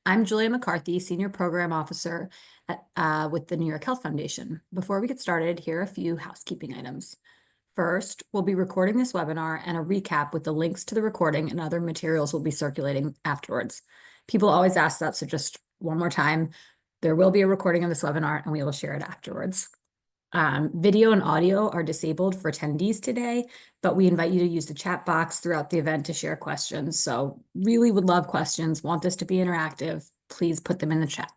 I'm Julia McCarthy, Senior Program Officer with the New York Health Foundation. Before we get started, here are a few housekeeping items. First, we'll be recording this webinar and a recap with the links to the recording and other materials will be circulating afterwards. People always ask that, so just one more time, there will be a recording of this webinar and we will share it afterwards. Video and audio are disabled for attendees today, but we invite you to use the chat box throughout the event to share questions. So really would love questions, want this to be interactive, please put them in the chat.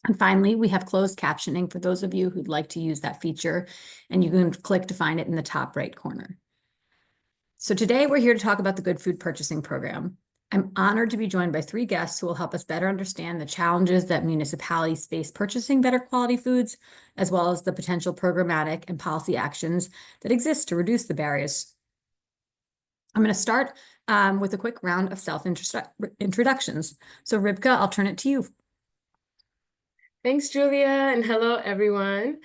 And finally, we have closed captioning for those of you who'd like to use that feature, and you can click to find it in the top right corner. So today we're here to talk about the Good Food Purchasing Program. I'm honored to be joined by three guests who will help us better understand the challenges that municipalities face purchasing better quality foods, as well as the potential programmatic and policy actions that exist to reduce the barriers. I'm going to start with a quick round of self-introductions. So Rivka, I'll turn it to you. Thanks, Julia, and hello, everyone.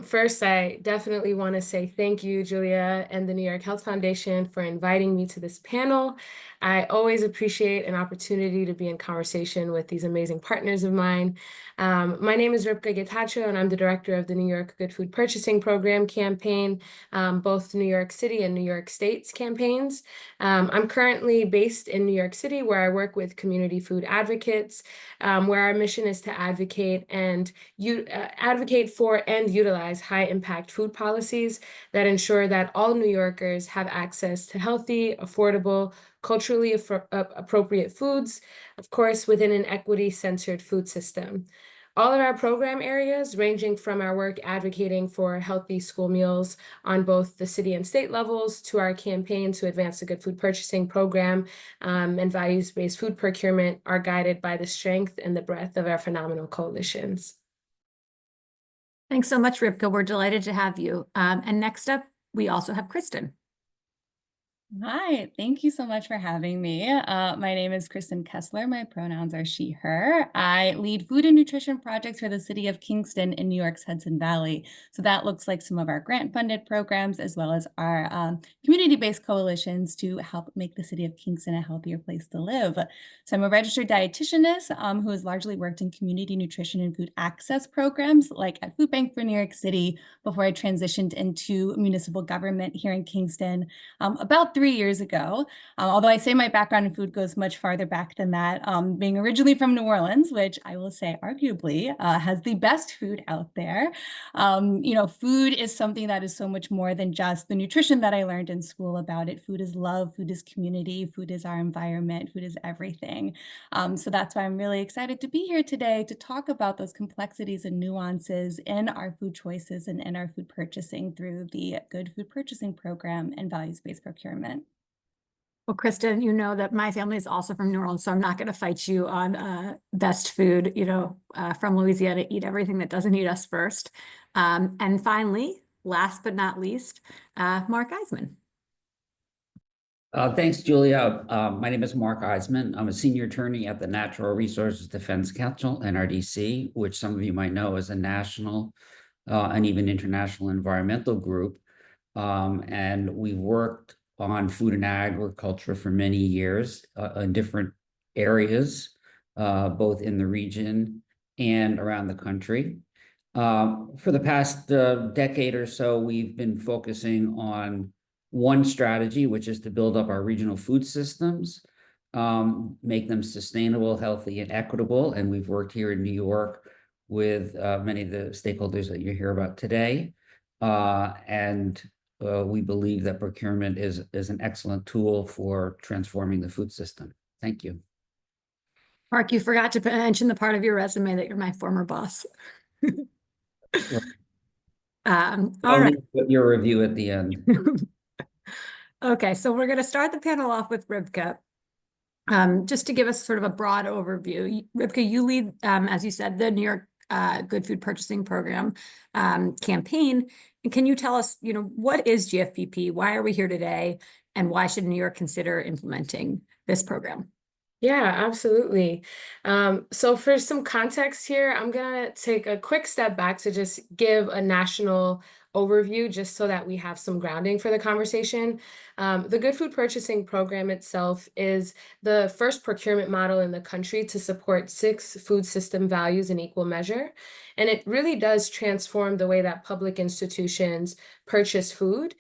First, I definitely want to say thank you, Julia, and the New York Health Foundation for inviting me to this panel. I always appreciate an opportunity to be in conversation with these amazing partners of mine. My name is Rivka Getachew, and I'm the director of the New York Good Food Purchasing Program campaign, both New York City and New York State's campaigns. I'm currently based in New York City, where I work with community food advocates, where our mission is to advocate for and utilize high-impact food policies that ensure that all New Yorkers have access to healthy, affordable, culturally appropriate foods, of course, within an equity-centered food system. All of our program areas, ranging from our work advocating for healthy school meals on both the city and state levels to our campaign to advance the Good Food Purchasing Program and values-based food procurement, are guided by the strength and the breadth of our phenomenal coalitions. Thanks so much, Rivka. We're delighted to have you. And next up, we also have Kristen. Hi, thank you so much for having me. My name is Kristen Kessler. My pronouns are she, her. I lead food and nutrition projects for the city of Kingston in New York's Hudson Valley. So that looks like some of our grant-funded programs, as well as our community-based coalitions to help make the city of Kingston a healthier place to live. So I'm a registered dietitianist who has largely worked in community nutrition and food access programs, like at Food Bank for New York City, before I transitioned into municipal government here in Kingston about 3 years ago, although I say my background in food goes much farther back than that, being originally from New Orleans, which I will say arguably has the best food out there. Food is something that is so much more than just the nutrition that I learned in school about it. Food is love, food is community, food is our environment, food is everything. So that's why I'm really excited to be here today to talk about those complexities and nuances in our food choices and in our food purchasing through the Good Food Purchasing Program and values-based procurement. Well, Kristen, you know that my family is also from New Orleans, so I'm not going to fight you on best food, from Louisiana. Eat everything that doesn't eat us first. And finally, last but not least, Mark Eisman. Thanks, Julia. My name is Mark Eisman. I'm a senior attorney at the Natural Resources Defense Council, NRDC, which some of you might know is a national and even international environmental group. And we've worked on food and agriculture for many years in different areas, both in the region and around the country. For the past decade or so, we've been focusing on one strategy, which is to build up our regional food systems, make them sustainable, healthy, and equitable. And we've worked here in New York with many of the stakeholders that you hear about today. We believe that procurement is an excellent tool for transforming the food system. Thank you. Mark, you forgot to mention the part of your resume that you're my former boss. All right. Your review at the end. Okay, so we're going to start the panel off with Rivka. Just to give us sort of a broad overview. Rivka, you lead, as you said, the New York Good Food Purchasing Program campaign. And can you tell us, what is GFPP? Why are we here today? And why should New York consider implementing this program? Yeah, absolutely. So for some context here, I'm going to take a quick step back to just give a national overview just so that we have some grounding for the conversation. The Good Food Purchasing Program itself is the first procurement model in the country to support 6 food system values in equal measure. And it really does transform the way that public institutions purchase food.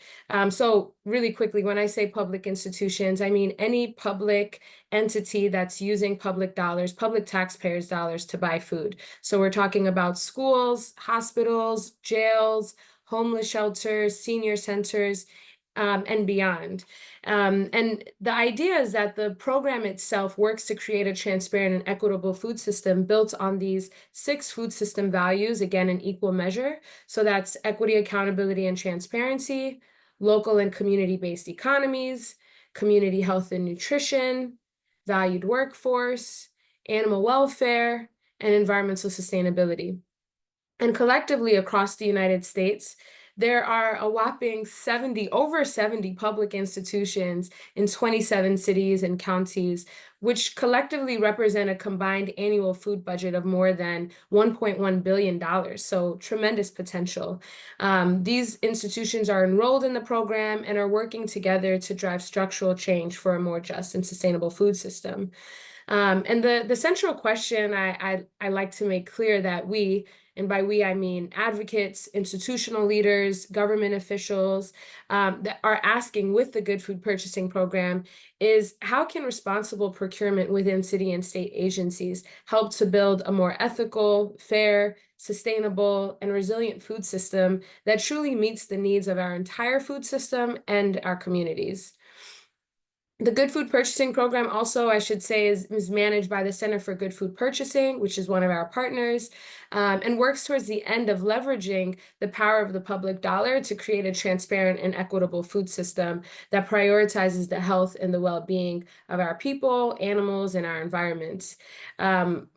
So really quickly, when I say public institutions, I mean any public entity that's using public dollars, public taxpayers' dollars to buy food. So we're talking about schools, hospitals, jails, homeless shelters, senior centers, and beyond. And the idea is that the program itself works to create a transparent and equitable food system built on these 6 food system values, again, in equal measure. So that's equity, accountability, and transparency, local and community-based economies, community health and nutrition, valued workforce, animal welfare, and environmental sustainability. And collectively across the United States, there are a whopping over 70 public institutions in 27 cities and counties, which collectively represent a combined annual food budget of more than $1.1 billion. So tremendous potential. These institutions are enrolled in the program and are working together to drive structural change for a more just and sustainable food system. And the central question I like to make clear that we, and by we I mean advocates, institutional leaders, government officials, that are asking with the Good Food Purchasing Program is how can responsible procurement within city and state agencies help to build a more ethical, fair, sustainable, and resilient food system that truly meets the needs of our entire food system and our communities. The Good Food Purchasing Program also, I should say, is managed by the Center for Good Food Purchasing, which is one of our partners, and works towards the end of leveraging the power of the public dollar to create a transparent and equitable food system that prioritizes the health and the well-being of our people, animals, and our environment.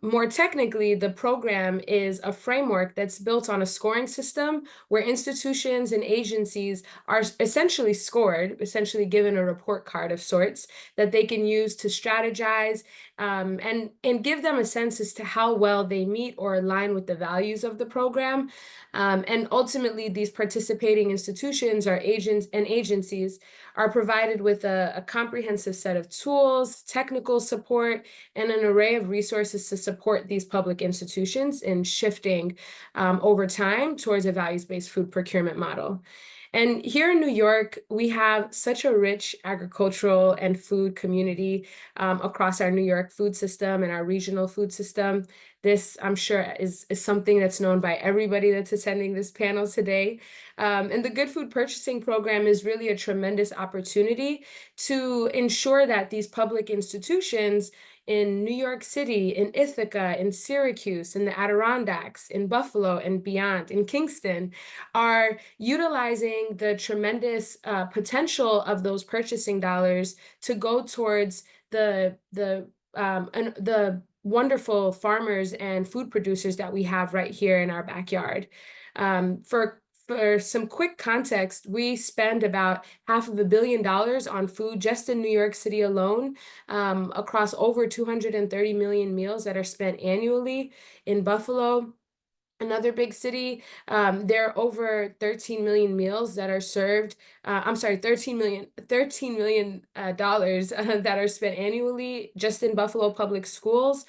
More technically, the program is a framework that's built on a scoring system where institutions and agencies are essentially scored, essentially given a report card of sorts that they can use to strategize and give them a sense as to how well they meet or align with the values of the program. And ultimately, these participating institutions or agents and agencies are provided with a comprehensive set of tools, technical support, and an array of resources to support these public institutions in shifting over time towards a values-based food procurement model. And here in New York, we have such a rich agricultural and food community across our New York food system and our regional food system. This, I'm sure, is something that's known by everybody that's attending this panel today. And the Good Food Purchasing Program is really a tremendous opportunity to ensure that these public institutions in New York City, in Ithaca, in Syracuse, in the Adirondacks, in Buffalo, and beyond, in Kingston, are utilizing the tremendous potential of those purchasing dollars to go towards the wonderful farmers and food producers that we have right here in our backyard. For some quick context, we spend about $500 million on food just in New York City alone, across over 230 million meals that are spent annually. In Buffalo, another big city, there are over 13 million meals that are served. $13 million that are spent annually just in Buffalo public schools.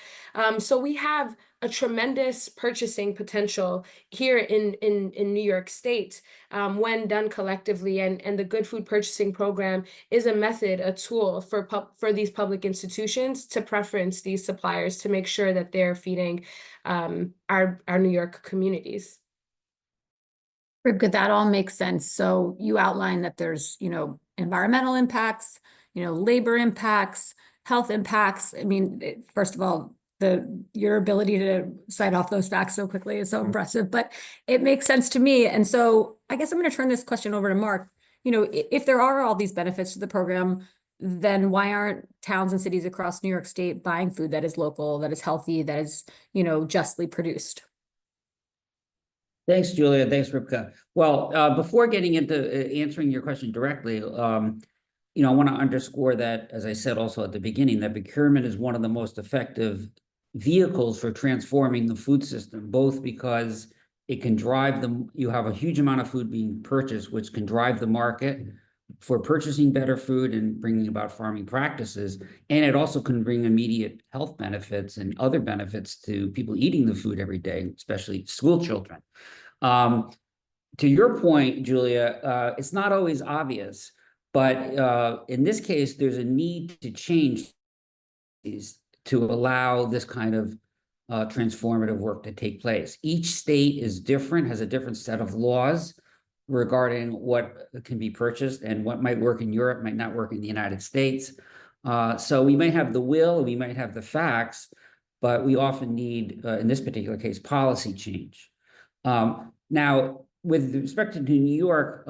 So we have a tremendous purchasing potential here in New York State when done collectively. And the Good Food Purchasing Program is a method, a tool for these public institutions to preference these suppliers to make sure that they're feeding our New York communities. Ribka, that all makes sense. So you outlined that there's, environmental impacts, labor impacts, health impacts. I mean, first of all, your ability to cite off those facts so quickly is so impressive, but it makes sense to me. And so I guess I'm going to turn this question over to Mark. If there are all these benefits to the program, then why aren't towns and cities across New York State buying food that is local, that is healthy, that is, justly produced? Thanks, Julia. Thanks, Ribka. Well, before getting into answering your question directly, I want to underscore that, as I said also at the beginning, that procurement is one of the most effective vehicles for transforming the food system, both because it can drive them. You have a huge amount of food being purchased, which can drive the market for purchasing better food and bringing about farming practices. And it also can bring immediate health benefits and other benefits to people eating the food every day, especially school children. To your point, Julia, it's not always obvious, but in this case, there's a need to change these to allow this kind of transformative work to take place. Each state is different, has a different set of laws regarding what can be purchased, and what might work in Europe might not work in the United States. So we may have the will, we might have the facts, but we often need, in this particular case, policy change. Now, with respect to New York,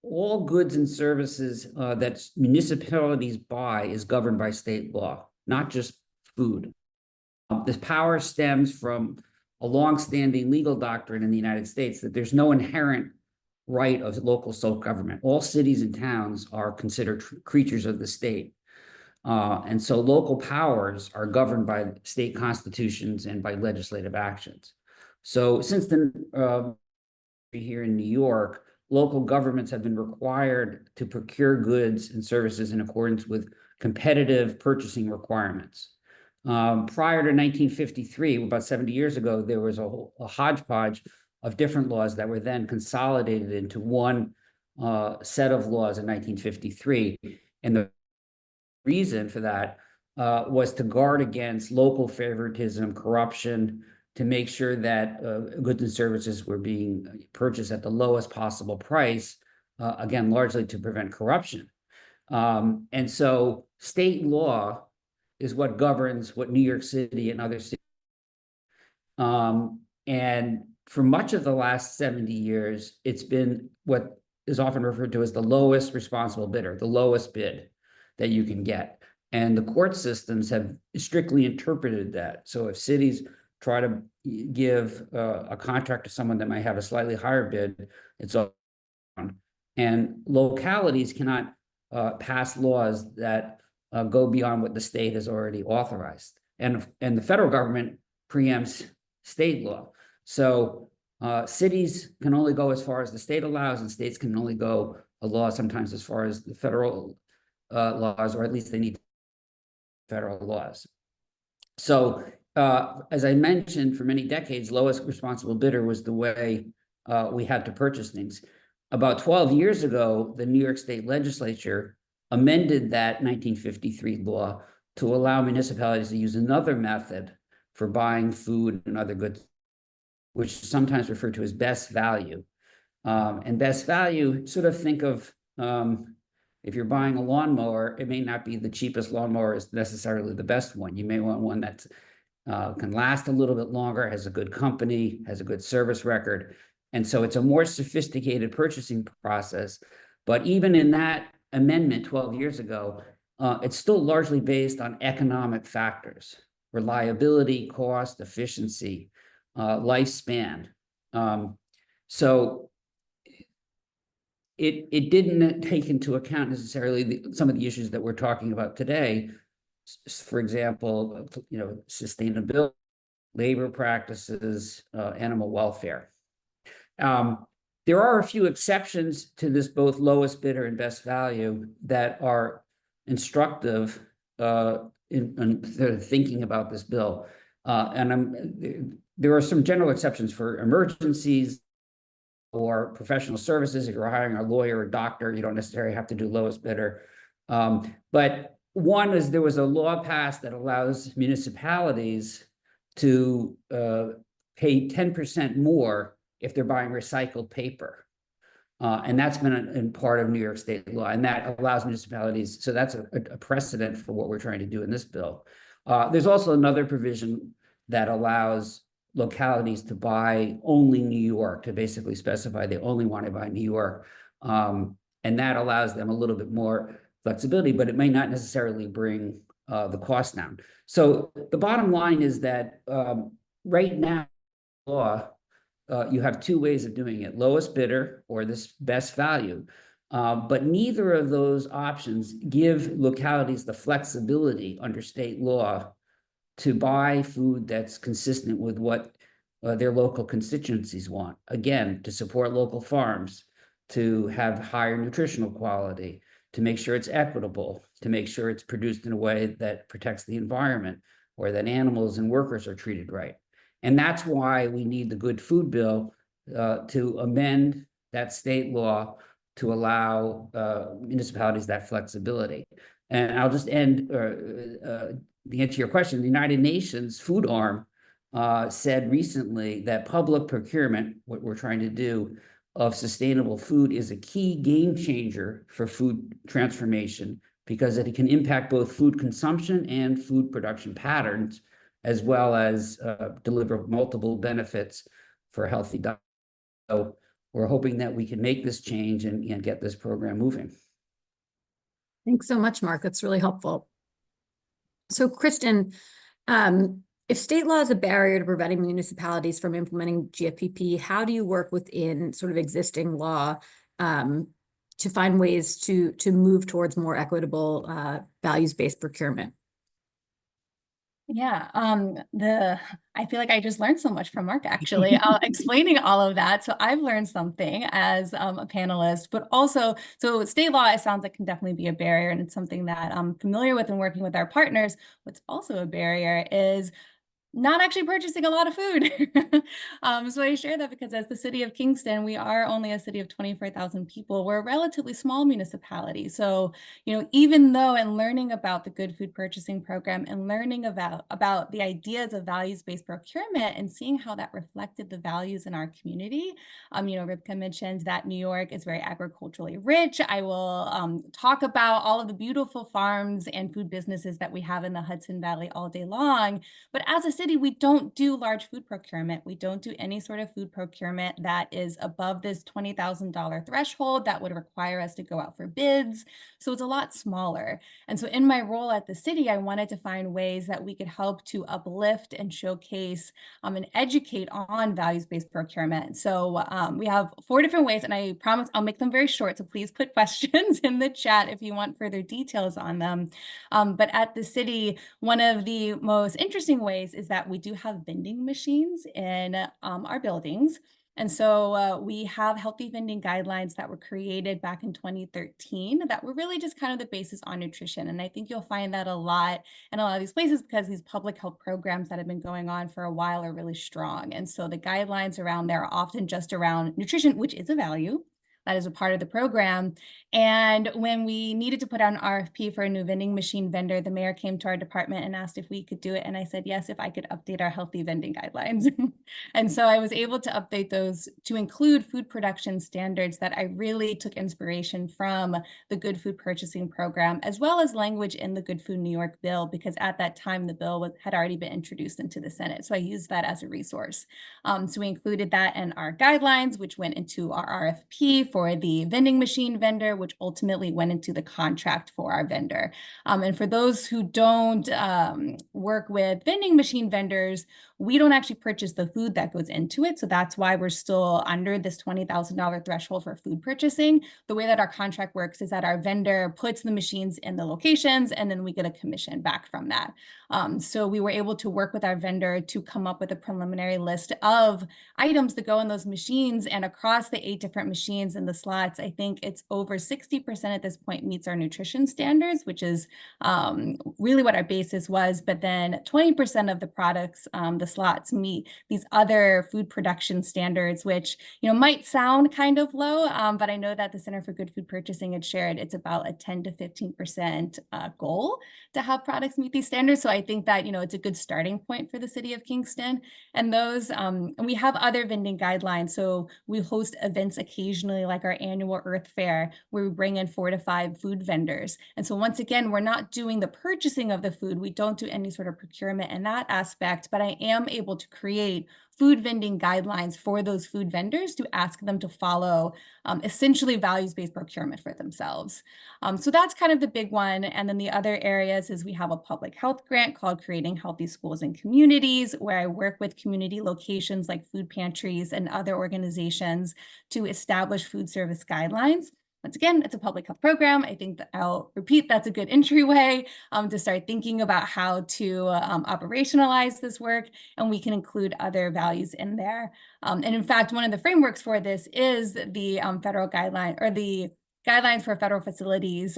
all goods and services that municipalities buy is governed by state law, not just food. This power stems from a longstanding legal doctrine in the United States that there's no inherent right of local self-government. All cities and towns are considered creatures of the state. And so local powers are governed by state constitutions and by legislative actions. So since the here in New York, local governments have been required to procure goods and services in accordance with competitive purchasing requirements. Prior to 1953, about 70 years ago, there was a hodgepodge of different laws that were then consolidated into one set of laws in 1953. And the reason for that was to guard against local favoritism, corruption, to make sure that goods and services were being purchased at the lowest possible price, again, largely to prevent corruption. And so state law is what governs what New York City and other cities. And for much of the last 70 years, it's been what is often referred to as the lowest responsible bidder, the lowest bid that you can get. And the court systems have strictly interpreted that. So if cities try to give a contract to someone that might have a slightly higher bid, it's all on. And localities cannot pass laws that go beyond what the state has already authorized. And the federal government preempts state law. So cities can only go as far as the state allows, and states can only go a law sometimes as far as the federal laws, or at least they need federal laws. So as I mentioned, for many decades, lowest responsible bidder was the way we had to purchase things. About 12 years ago, the New York State Legislature amended that 1953 law to allow municipalities to use another method for buying food and other goods, which is sometimes referred to as best value. And best value, sort of think of, if you're buying a lawnmower, it may not be the cheapest lawnmower is necessarily the best one. You may want one that can last a little bit longer, has a good company, has a good service record. And so it's a more sophisticated purchasing process. But even in that amendment 12 years ago, it's still largely based on economic factors: reliability, cost, efficiency, lifespan. So it didn't take into account necessarily some of the issues that we're talking about today. For example, sustainability, labor practices, animal welfare. There are a few exceptions to this, both lowest bidder and best value, that are instructive in thinking about this bill. And there are some general exceptions for emergencies or professional services. If you're hiring a lawyer or doctor, you don't necessarily have to do lowest bidder. But one is there was a law passed that allows municipalities to pay 10% more if they're buying recycled paper. And that's been in part of New York State law, and that allows municipalities. So that's a precedent for what we're trying to do in this bill. There's also another provision that allows localities to buy only New York, to basically specify they only want to buy New York. And that allows them a little bit more flexibility, but it may not necessarily bring the cost down. So the bottom line is that right now, law, you have two ways of doing it: lowest bidder or this best value. But neither of those options give localities the flexibility under state law to buy food that's consistent with what their local constituencies want. Again, to support local farms, to have higher nutritional quality, to make sure it's equitable, to make sure it's produced in a way that protects the environment, or that animals and workers are treated right. And that's why we need the Good Food Bill to amend that state law to allow municipalities that flexibility. And I'll just end to answer your question. The United Nations Food Arm said recently that public procurement, what we're trying to do, of sustainable food is a key game changer for food transformation, because it can impact both food consumption and food production patterns, as well as deliver multiple benefits for a healthy diet. So we're hoping that we can make this change and get this program moving. Thanks so much, Mark. That's really helpful. So, Kristen, if state law is a barrier to preventing municipalities from implementing GFPP, how do you work within sort of existing law to find ways to move towards more equitable values-based procurement? Yeah, I feel like I just learned so much from Mark, actually, explaining all of that. So I've learned something as a panelist, but also, so state law, it sounds like can definitely be a barrier, and it's something that I'm familiar with and working with our partners. What's also a barrier is not actually purchasing a lot of food. So I share that because as the city of Kingston, we are only a city of 24,000 people. We're a relatively small municipality. So, even though in learning about the Good Food Purchasing Program and learning about the ideas of values-based procurement and seeing how that reflected the values in our community, Ribka mentioned that New York is very agriculturally rich. I will talk about all of the beautiful farms and food businesses that we have in the Hudson Valley all day long. But as a city, we don't do large food procurement. We don't do any sort of food procurement that is above this $20,000 threshold that would require us to go out for bids. So it's a lot smaller. And so in my role at the city, I wanted to find ways that we could help to uplift and showcase and educate on values-based procurement. So we have 4 different ways, and I promise I'll make them very short. So please put questions in the chat if you want further details on them. But at the city, one of the most interesting ways is that we do have vending machines in our buildings. And so we have healthy vending guidelines that were created back in 2013 that were really just kind of the basis on nutrition. And I think you'll find that a lot in a lot of these places because these public health programs that have been going on for a while are really strong. And so the guidelines around there are often just around nutrition, which is a value. That is a part of the program. And when we needed to put out an RFP for a new vending machine vendor, the mayor came to our department and asked if we could do it. And I said, yes, if I could update our healthy vending guidelines. And so I was able to update those to include food production standards that I really took inspiration from the Good Food Purchasing Program, as well as language in the Good Food New York bill, because at that time, the bill had already been introduced into the Senate. So I used that as a resource. So we included that in our guidelines, which went into our RFP for the vending machine vendor, which ultimately went into the contract for our vendor. And for those who don't work with vending machine vendors, we don't actually purchase the food that goes into it. So that's why we're still under this $20,000 threshold for food purchasing. The way that our contract works is that our vendor puts the machines in the locations, and then we get a commission back from that. So we were able to work with our vendor to come up with a preliminary list of items that go in those machines, and across the 8 different machines in the slots, I think it's over 60% at this point meets our nutrition standards, which is really what our basis was. But then 20% of the products, the slots meet these other food production standards, which might sound kind of low, but I know that the Center for Good Food Purchasing had shared it's about a 10 to 15% goal to have products meet these standards. So I think that it's a good starting point for the city of Kingston. And those, and we have other vending guidelines. So we host events occasionally, like our annual Earth Fair, where we bring in 4 to 5 food vendors. And so once again, we're not doing the purchasing of the food. We don't do any sort of procurement in that aspect, but I am able to create food vending guidelines for those food vendors to ask them to follow essentially values-based procurement for themselves. So that's kind of the big one. And then the other areas is we have a public health grant called Creating Healthy Schools and Communities, where I work with community locations like food pantries and other organizations to establish food service guidelines. once again, it's a public health program. I think that I'll repeat, that's a good entryway to start thinking about how to operationalize this work, and we can include other values in there. And in fact, one of the frameworks for this is the federal guideline, or the guidelines for federal facilities,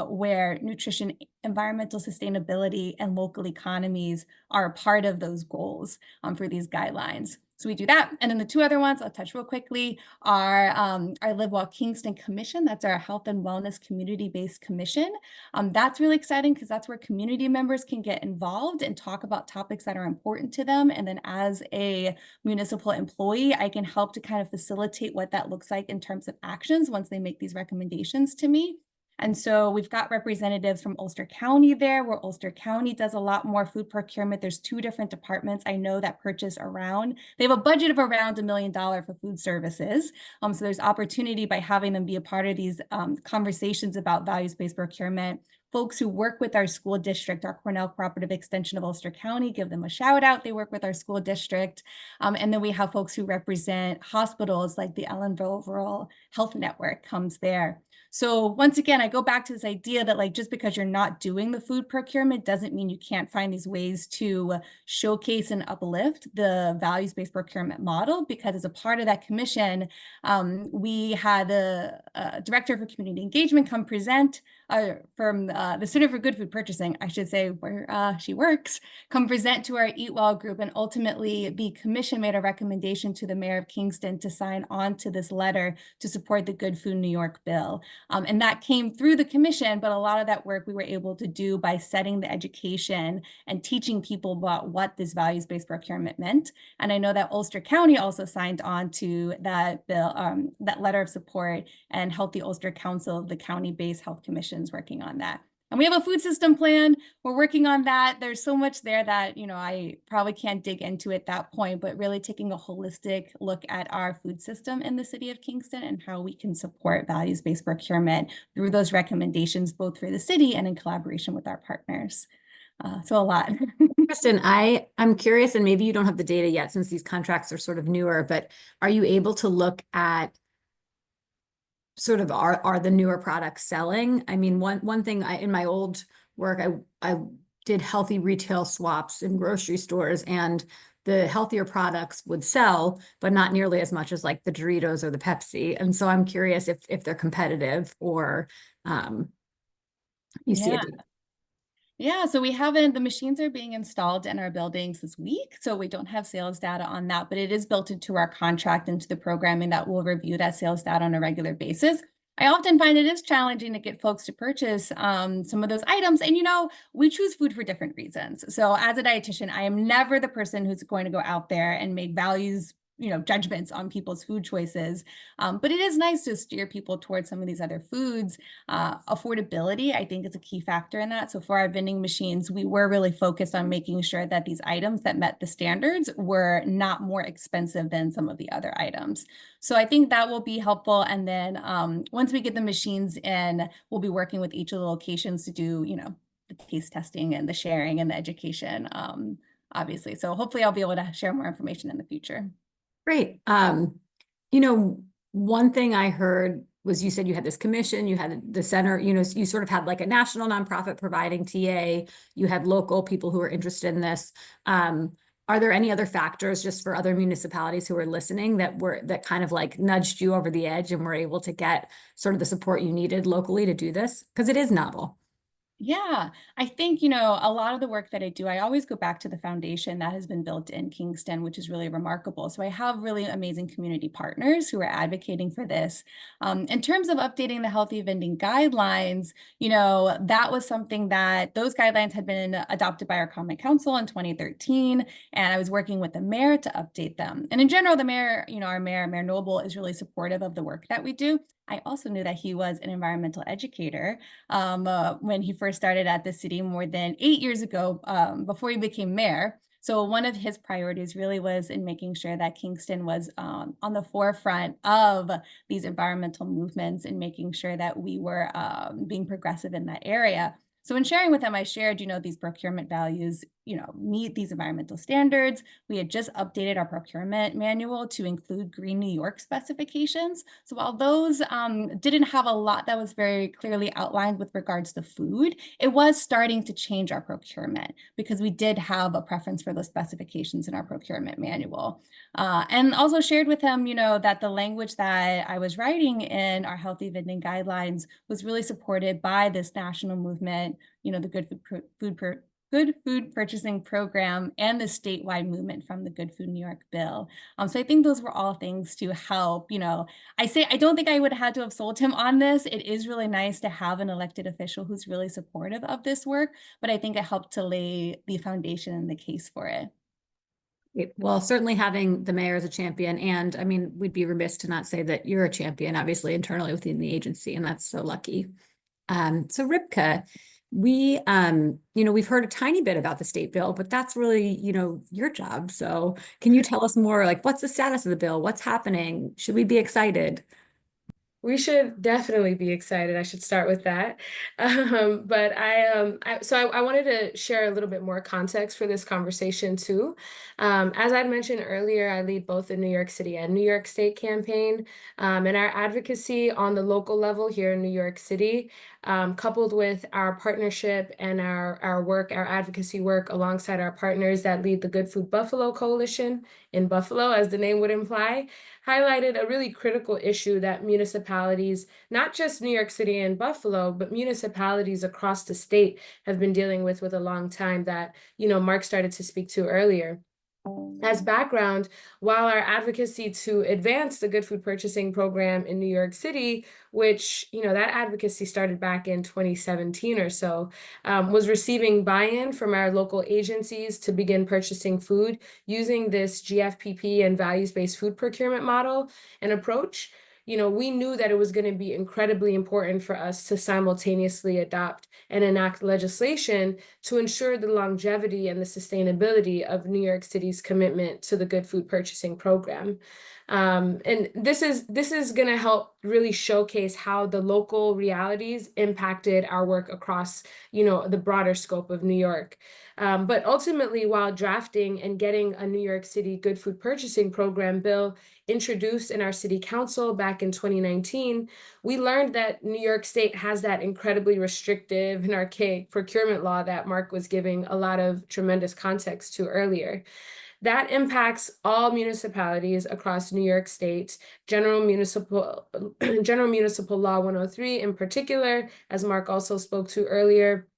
where nutrition, environmental sustainability, and local economies are a part of those goals for these guidelines. So we do that. And then the two other ones I'll touch real quickly are our Live Well Kingston Commission. That's our health and wellness community-based commission. That's really exciting because that's where community members can get involved and talk about topics that are important to them. And then as a municipal employee, I can help to kind of facilitate what that looks like in terms of actions once they make these recommendations to me. And so we've got representatives from Ulster County there, where Ulster County does a lot more food procurement. There's 2 different departments I know that purchase around. They have a budget of around $1 million for food services. So there's opportunity by having them be a part of these conversations about values-based procurement. Folks who work with our school district, our Cornell Cooperative Extension of Ulster County, give them a shout out. They work with our school district. And then we have folks who represent hospitals like the Ellenville Rural Health Network comes there. So once again, I go back to this idea that like just because you're not doing the food procurement doesn't mean you can't find these ways to showcase and uplift the values-based procurement model, because as a part of that commission, we had a director for community engagement come present from the Center for Good Food Purchasing, I should say, where she works, come present to our Eat Well group, and ultimately the commission made a recommendation to the mayor of Kingston to sign on to this letter to support the Good Food New York bill. And that came through the commission, but a lot of that work we were able to do by setting the education and teaching people about what this values-based procurement meant. And I know that Ulster County also signed on to that bill, that letter of support, and Healthy Ulster Council of the county-based health commissions working on that. And we have a food system plan. We're working on that. There's so much there that, you know, I probably can't dig into at that point, but really taking a holistic look at our food system in the city of Kingston and how we can support values-based procurement through those recommendations, both for the city and in collaboration with our partners. So a lot. Kristen, I'm curious, and maybe you don't have the data yet since these contracts are sort of newer, but are you able to look at sort of are the newer products selling? I mean, one thing in my old work, I did healthy retail swaps in grocery stores, and the healthier products would sell, but not nearly as much as like the Doritos or the Pepsi. And so I'm curious if they're competitive or you see it. Yeah, so the machines are being installed in our buildings this week, so we don't have sales data on that, but it is built into our contract, into the programming that will review that sales data on a regular basis. I often find it is challenging to get folks to purchase some of those items. And, you know, we choose food for different reasons. So as a dietitian, I am never the person who's going to go out there and make values, you know, judgments on people's food choices. But it is nice to steer people towards some of these other foods. Affordability, I think, is a key factor in that. So for our vending machines, we were really focused on making sure that these items that met the standards were not more expensive than some of the other items. So I think that will be helpful. And then once we get the machines in, we'll be working with each of the locations to do, you know, the taste testing and the sharing and the education, obviously. So hopefully I'll be able to share more information in the future. Great. You know, one thing I heard was you said you had this commission, you had the center, you know, you sort of had like a national nonprofit providing TA, you had local people who are interested in this. Are there any other factors just for other municipalities who are listening that kind of like nudged you over the edge and were able to get sort of the support you needed locally to do this? Because it is novel. Yeah, I think, you know, a lot of the work that I do, I always go back to the foundation that has been built in Kingston, which is really remarkable. So I have really amazing community partners who are advocating for this. In terms of updating the healthy vending guidelines, you know, that was something that those guidelines had been adopted by our Common Council in 2013. And I was working with the mayor to update them. And in general, the mayor, you know, our mayor, Mayor Noble, is really supportive of the work that we do. I also knew that he was an environmental educator when he first started at the city more than 8 years ago, before he became mayor. So one of his priorities really was in making sure that Kingston was on the forefront of these environmental movements and making sure that we were being progressive in that area. So in sharing with them, I shared, these procurement values, meet these environmental standards. We had just updated our procurement manual to include Green New York specifications. So while those didn't have a lot that was very clearly outlined with regards to food, it was starting to change our procurement because we did have a preference for those specifications in our procurement manual. And also shared with him, that the language that I was writing in our healthy vending guidelines was really supported by this national movement, the Good Food Purchasing Program and the statewide movement from the Good Food New York bill. So I think those were all things to help, I don't think I would have had to have sold him on this. It is really nice to have an elected official who's really supportive of this work, but I think it helped to lay the foundation and the case for it. Well, certainly having the mayor as a champion, and I mean, we'd be remiss to not say that you're a champion, obviously internally within the agency, and that's so lucky. So Ribka, we've heard a tiny bit about the state bill, but that's really, your job. So can you tell us more, like, what's the status of the bill? What's happening? Should we be excited? We should definitely be excited. I should start with that. But I wanted to share a little bit more context for this conversation too. As I mentioned earlier, I lead both the New York City and New York State campaign, and our advocacy on the local level here in New York City, coupled with our partnership and our advocacy work alongside our partners that lead the Good Food Buffalo Coalition in Buffalo, as the name would imply, highlighted a really critical issue that municipalities, not just New York City and Buffalo, but municipalities across the state have been dealing with a long time that, Mark started to speak to earlier. As background, while our advocacy to advance the Good Food Purchasing Program in New York City, which, that advocacy started back in 2017 or so, was receiving buy-in from our local agencies to begin purchasing food using this GFPP and values-based food procurement model and approach. We knew that it was going to be incredibly important for us to simultaneously adopt and enact legislation to ensure the longevity and the sustainability of New York City's commitment to the Good Food Purchasing Program. And this is going to help really showcase how the local realities impacted our work across, the broader scope of New York. But ultimately, while drafting and getting a New York City Good Food Purchasing Program bill introduced in our city council back in 2019, we learned that New York State has that incredibly restrictive and archaic procurement law that Mark was giving a lot of tremendous context to earlier. That impacts all municipalities across New York State, General Municipal Law 103 in particular, as Mark also spoke to earlier,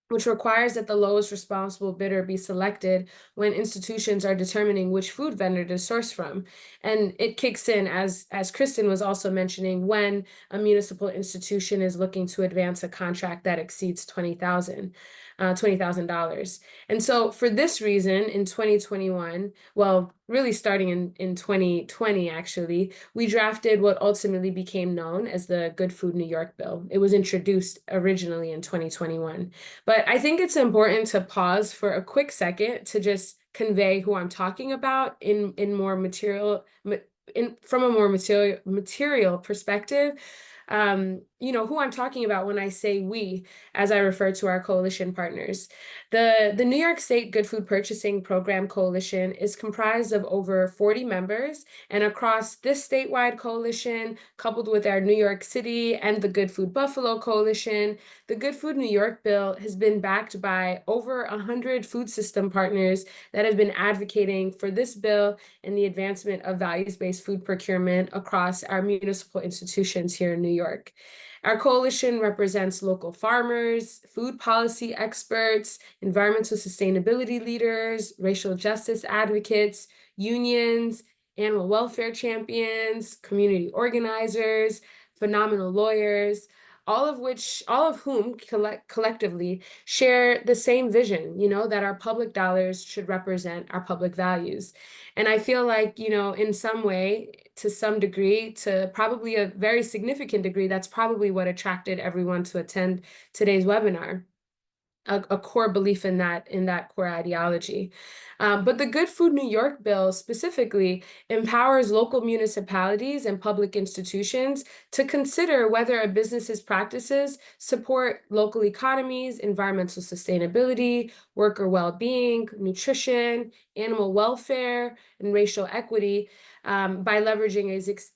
which requires that the lowest responsible bidder be selected when institutions are determining which food vendor to source from. And it kicks in, as Kristen was also mentioning, when a municipal institution is looking to advance a contract that exceeds $20,000. And so for this reason, in 2021, well, really starting in 2020, actually, we drafted what ultimately became known as the Good Food New York bill. It was introduced originally in 2021. But I think it's important to pause for a quick second to just convey who I'm talking about in more material, from a more material perspective. Who I'm talking about when I say we, as I refer to our coalition partners. The New York State Good Food Purchasing Program Coalition is comprised of over 40 members, and across this statewide coalition, coupled with our New York City and the Good Food Buffalo Coalition, the Good Food New York bill has been backed by over 100 food system partners that have been advocating for this bill and the advancement of values-based food procurement across our municipal institutions here in New York. Our coalition represents local farmers, food policy experts, environmental sustainability leaders, racial justice advocates, unions, animal welfare champions, community organizers, phenomenal lawyers, all of whom collectively share the same vision, that our public dollars should represent our public values. And I feel like, in some way, to some degree, to probably a very significant degree, that's probably what attracted everyone to attend today's webinar. a core belief in that core ideology. But the Good Food New York bill specifically empowers local municipalities and public institutions to consider whether a business's practices support local economies, environmental sustainability, worker well-being, nutrition, animal welfare, and racial equity, by leveraging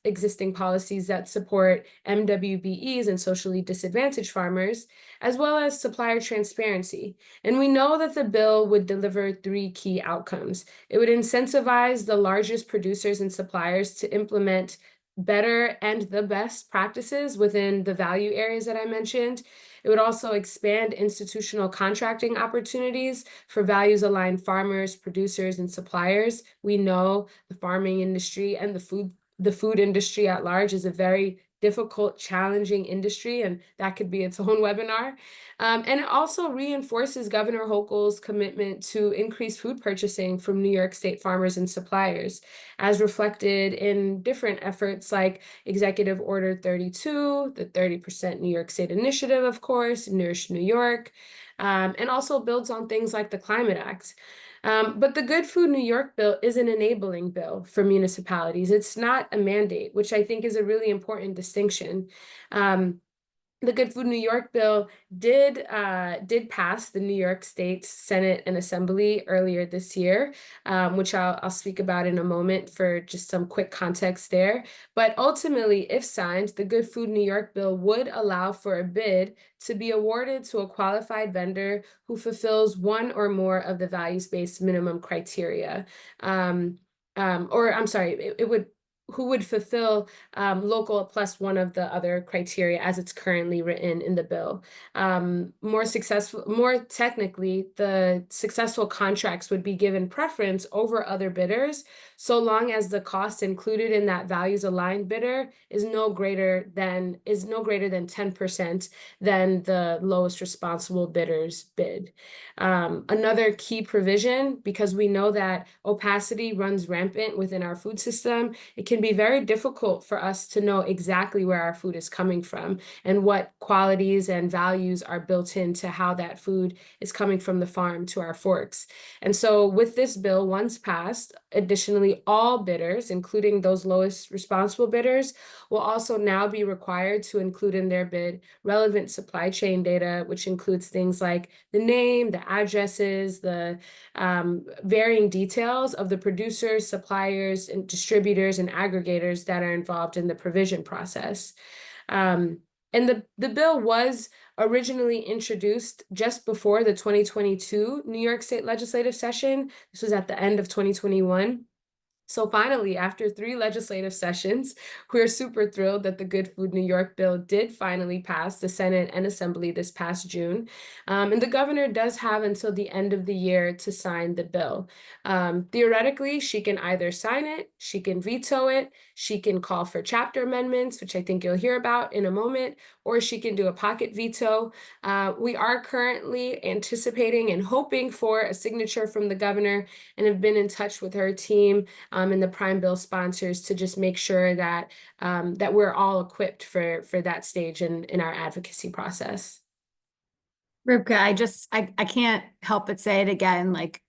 existing policies that support MWBEs and socially disadvantaged farmers, as well as supplier transparency. And we know that the bill would deliver 3 key outcomes. It would incentivize the largest producers and suppliers to implement better and the best practices within the value areas that I mentioned. It would also expand institutional contracting opportunities for values-aligned farmers, producers, and suppliers. We know the farming industry and the food industry at large is a very difficult, challenging industry, and that could be its own webinar. And it also reinforces Governor Hochul's commitment to increase food purchasing from New York State farmers and suppliers, as reflected in different efforts like Executive Order 32, the 30% New York State Initiative, of course, Nourish New York, and also builds on things like the Climate Act. But the Good Food New York bill is an enabling bill for municipalities. It's not a mandate, which I think is a really important distinction. The Good Food New York bill did pass the New York State Senate and Assembly earlier this year, which I'll speak about in a moment for just some quick context there. But ultimately, if signed, the Good Food New York bill would allow for a bid to be awarded to a qualified vendor who fulfills one or more of the values-based minimum criteria. Who would fulfill local plus one of the other criteria as it's currently written in the bill. More technically, the successful contracts would be given preference over other bidders, so long as the cost included in that values aligned bidder is no greater than 10% than the lowest responsible bidder's bid. Another key provision, because we know that opacity runs rampant within our food system, it can be very difficult for us to know exactly where our food is coming from and what qualities and values are built into how that food is coming from the farm to our forks. And so with this bill, once passed, additionally, all bidders, including those lowest responsible bidders, will also now be required to include in their bid relevant supply chain data, which includes things like the name, the addresses, the varying details of the producers, suppliers, and distributors and aggregators that are involved in the provision process. And the bill was originally introduced just before the 2022 New York State legislative session. This was at the end of 2021. So finally, after 3 legislative sessions, we're super thrilled that the Good Food New York bill did finally pass the Senate and Assembly this past June. And the governor does have until the end of the year to sign the bill. Theoretically, she can either sign it, she can veto it, she can call for chapter amendments, which I think you'll hear about in a moment, or she can do a pocket veto. We are currently anticipating and hoping for a signature from the governor and have been in touch with her team and the Prime Bill sponsors to just make sure that that we're all equipped for that stage in our advocacy process. Rivka, I can't help but say it again, like,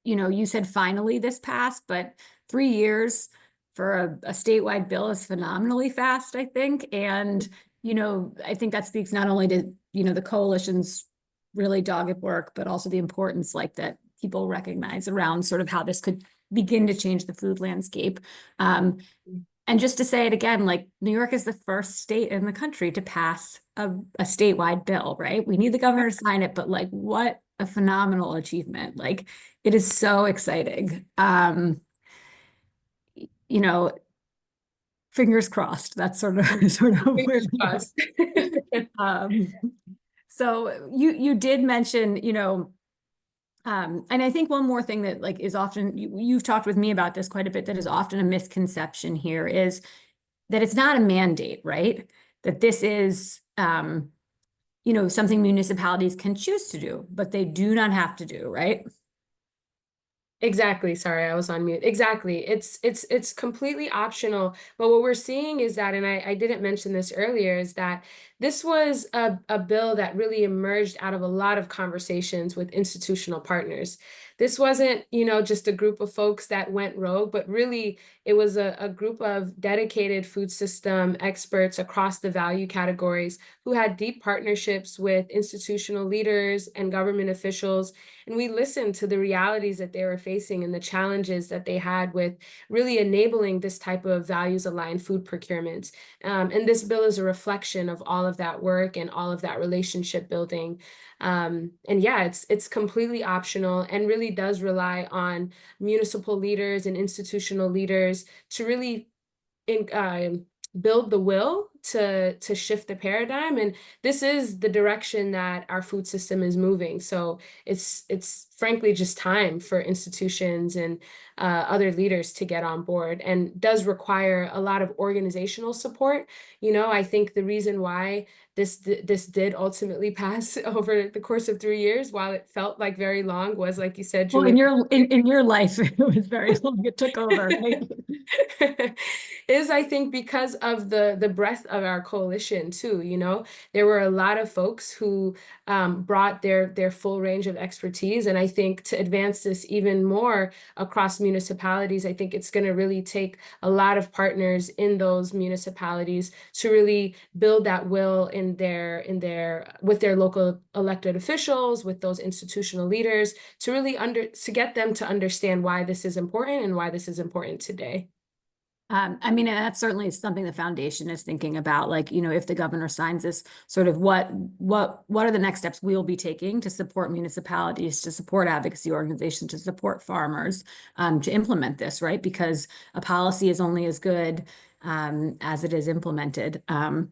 you know, you said finally this passed, but 3 years for a statewide bill is phenomenally fast, I think. And, you know, I think that speaks not only to, you know, the coalition's really dogged work, but also the importance like that people recognize around sort of how this could begin to change the food landscape. And just to say it again, like New York is the first state in the country to pass a statewide bill, right? We need the governor to sign it, but like what a phenomenal achievement. Like it is so exciting. You know, fingers crossed. That's sort of where crossed. So you did mention, you know, and I think one more thing that like is often, you've talked with me about this quite a bit, that is often a misconception here is that it's not a mandate, right? That this is, you know, something municipalities can choose to do, but they do not have to do, right? Exactly. Sorry, I was on mute. Exactly. It's completely optional. But what we're seeing is that, and I didn't mention this earlier, is that this was a bill that really emerged out of a lot of conversations with institutional partners. This wasn't, just a group of folks that went rogue, but really it was a group of dedicated food system experts across the value categories who had deep partnerships with institutional leaders and government officials, and we listened to the realities that they were facing and the challenges that they had with really enabling this type of values-aligned food procurement. And this bill is a reflection of all of that work and all of that relationship building. And yeah, it's completely optional and really does rely on municipal leaders and institutional leaders to really build the will to shift the paradigm. And this is the direction that our food system is moving. So it's frankly just time for institutions and other leaders to get on board, and does require a lot of organizational support. I think the reason why this did ultimately pass over the course of 3 years, while it felt like very long, was, like you said, Well, Julia. in your life, it was very long. It took over, right? Is, I think, because of the breadth of our coalition too. There were a lot of folks who brought their full range of expertise, and I think to advance this even more across municipalities, I think it's going to really take a lot of partners in those municipalities to really build that will with their local elected officials, with those institutional leaders, to really to get them to understand why this is important and why this is important today. I mean, and that's certainly something the foundation is thinking about, like, if the governor signs this, sort of what are the next steps we'll be taking to support municipalities, to support advocacy organizations, to support farmers, to implement this, right? Because a policy is only as good as it is implemented. And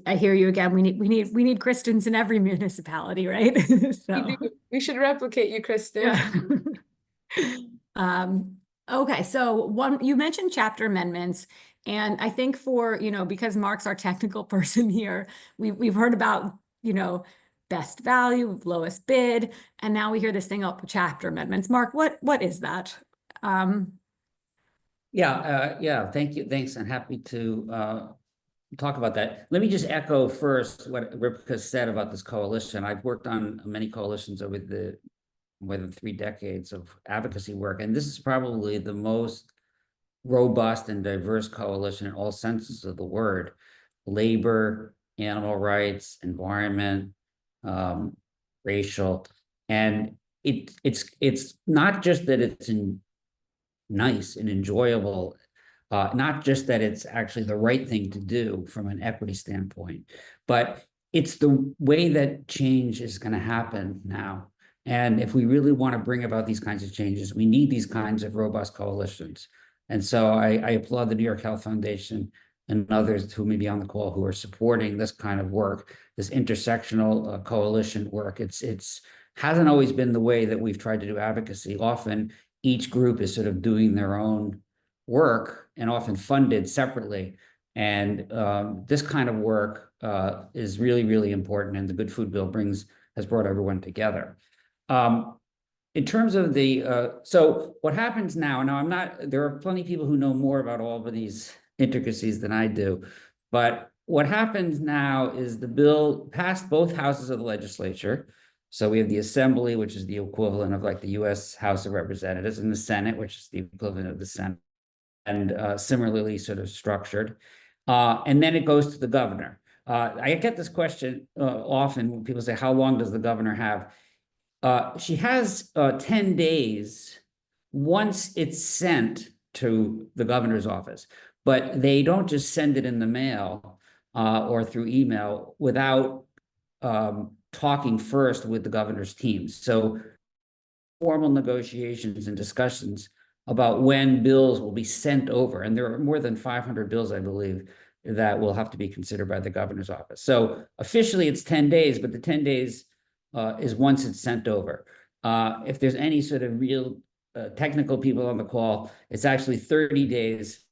I hear you again. We need Kristens in every municipality, right? So we should replicate you, Kristen. Yeah. Okay, so you mentioned chapter amendments, and I think because Mark's our technical person here, we've heard about, best value, lowest bid, and now we hear this thing about chapter amendments. Mark, what is that? Yeah, thank you. Thanks, and happy to talk about that. Let me just echo first what Rivka said about this coalition. I've worked on many coalitions over the more than 3 decades of advocacy work, and this is probably the most robust and diverse coalition in all senses of the word: labor, animal rights, environment, racial. And it's not just that it's nice and enjoyable, not just that it's actually the right thing to do from an equity standpoint, but it's the way that change is going to happen now. And if we really want to bring about these kinds of changes, we need these kinds of robust coalitions. And so I applaud the New York Health Foundation and others who may be on the call who are supporting this kind of work, this intersectional coalition work. It's hasn't always been the way that we've tried to do advocacy. Often each group is sort of doing their own work and often funded separately. And this kind of work is really, really important. And the Good Food Bill has brought everyone together. In terms of so what happens now, there are plenty of people who know more about all of these intricacies than I do, but what happens now is the bill passed both houses of the legislature. So we have the Assembly, which is the equivalent of like the US House of Representatives, and the Senate, which is the equivalent of the Senate, and similarly sort of structured. And then it goes to the governor. I get this question often when people say, how long does the governor have? She has 10 days once it's sent to the governor's office, but they don't just send it in the mail or through email without talking first with the governor's team. So formal negotiations and discussions about when bills will be sent over. And there are more than 500 bills, I believe, that will have to be considered by the governor's office. So officially it's 10 days, but the 10 days is once it's sent over. If there's any sort of real technical people on the call, it's actually 30 days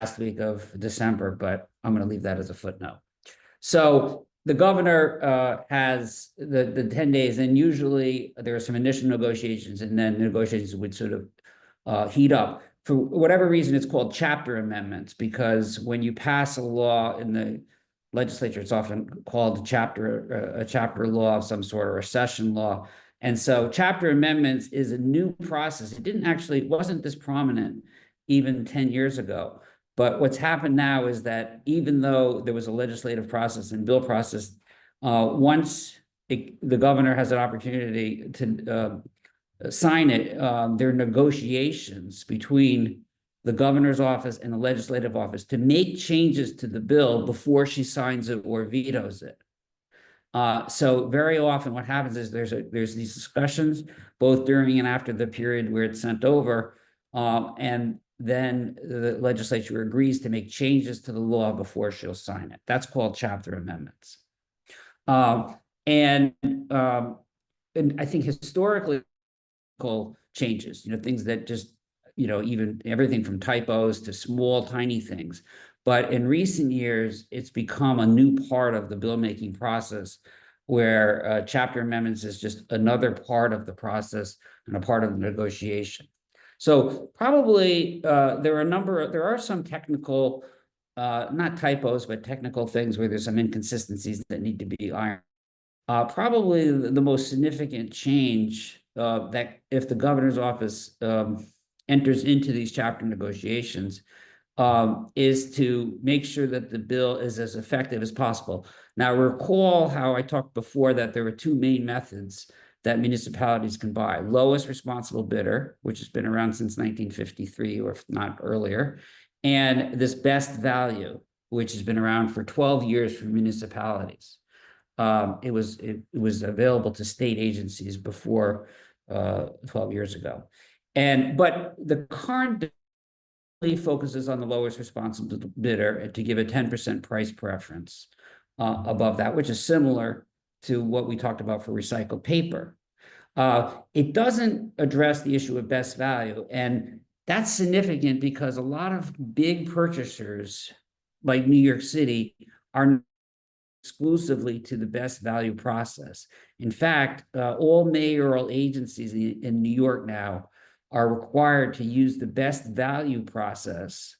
last week of December, but I'm going to leave that as a footnote. So the governor has the 10 days, and usually there are some initial negotiations, and then negotiations would sort of heat up. For whatever reason, it's called chapter amendments, because when you pass a law in the legislature, it's often called a chapter law of some sort, or a session law. And so chapter amendments is a new process. It wasn't this prominent even 10 years ago. But what's happened now is that even though there was a legislative process and bill process, once the governor has an opportunity to sign it, there are negotiations between the governor's office and the legislative office to make changes to the bill before she signs it or vetoes it. So very often what happens is there's these discussions both during and after the period where it's sent over, and then the legislature agrees to make changes to the law before she'll sign it. That's called chapter amendments. And I think historically changes, things that just, even everything from typos to small, tiny things. But in recent years, it's become a new part of the bill making process, where chapter amendments is just another part of the process and a part of the negotiation. So probably there are some technical, not typos, but technical things where there's some inconsistencies that need to be ironed. Probably the most significant change that if the governor's office enters into these chapter negotiations is to make sure that the bill is as effective as possible. Now, recall how I talked before that there are two main methods that municipalities can buy: lowest responsible bidder, which has been around since 1953, or if not earlier, and this best value, which has been around for 12 years for municipalities. It was available to state agencies before 12 years ago. But the current focuses on the lowest responsible bidder to give a 10% price preference above that, which is similar to what we talked about for recycled paper. It doesn't address the issue of best value, and that's significant because a lot of big purchasers like New York City are exclusively to the best value process. In fact, all mayoral agencies in New York now are required to use the best value process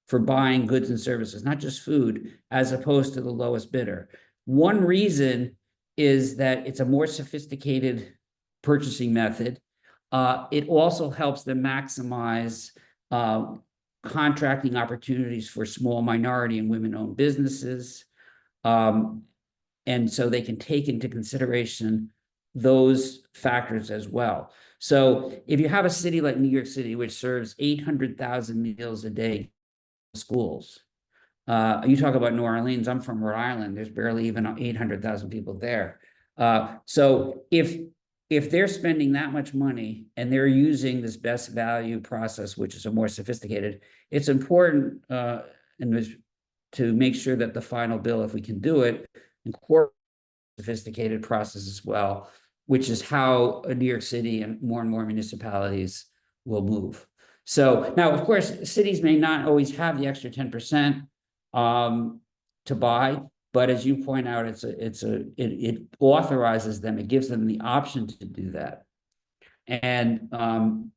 for buying goods and services, not just food, as opposed to the lowest bidder. One reason is that it's a more sophisticated purchasing method. It also helps them maximize contracting opportunities for small minority and women-owned businesses. And so they can take into consideration those factors as well. So if you have a city like New York City, which serves 800,000 meals a day in schools, you talk about New Orleans, I'm from Rhode Island, there's barely even 800,000 people there. So if they're spending that much money and they're using this best value process, which is a more sophisticated, it's important to make sure that the final bill, if we can do it, incorporates sophisticated process as well, which is how New York City and more municipalities will move. So now, of course, cities may not always have the extra 10% to buy, but as you point out, it authorizes them, it gives them the option to do that. And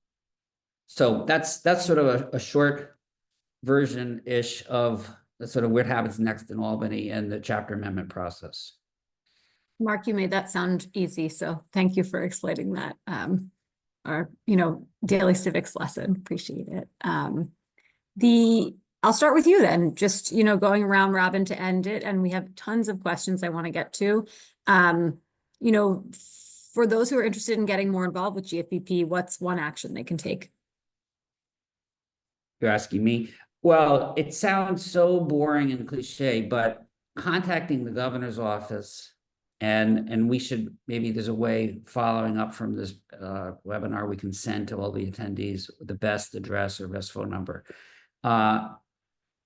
so that's sort of a short version-ish of sort of what happens next in Albany and the chapter amendment process. Mark, you made that sound easy, so thank you for explaining that. Our, daily civics lesson, appreciate it. I'll start with you then, just, going around robin to end it, and we have tons of questions I want to get to. For those who are interested in getting more involved with GFPP, what's one action they can take? You're asking me? Well, it sounds so boring and cliche, but contacting the governor's office, and we should, maybe there's a way following up from this webinar we can send to all the attendees the best address or best phone number.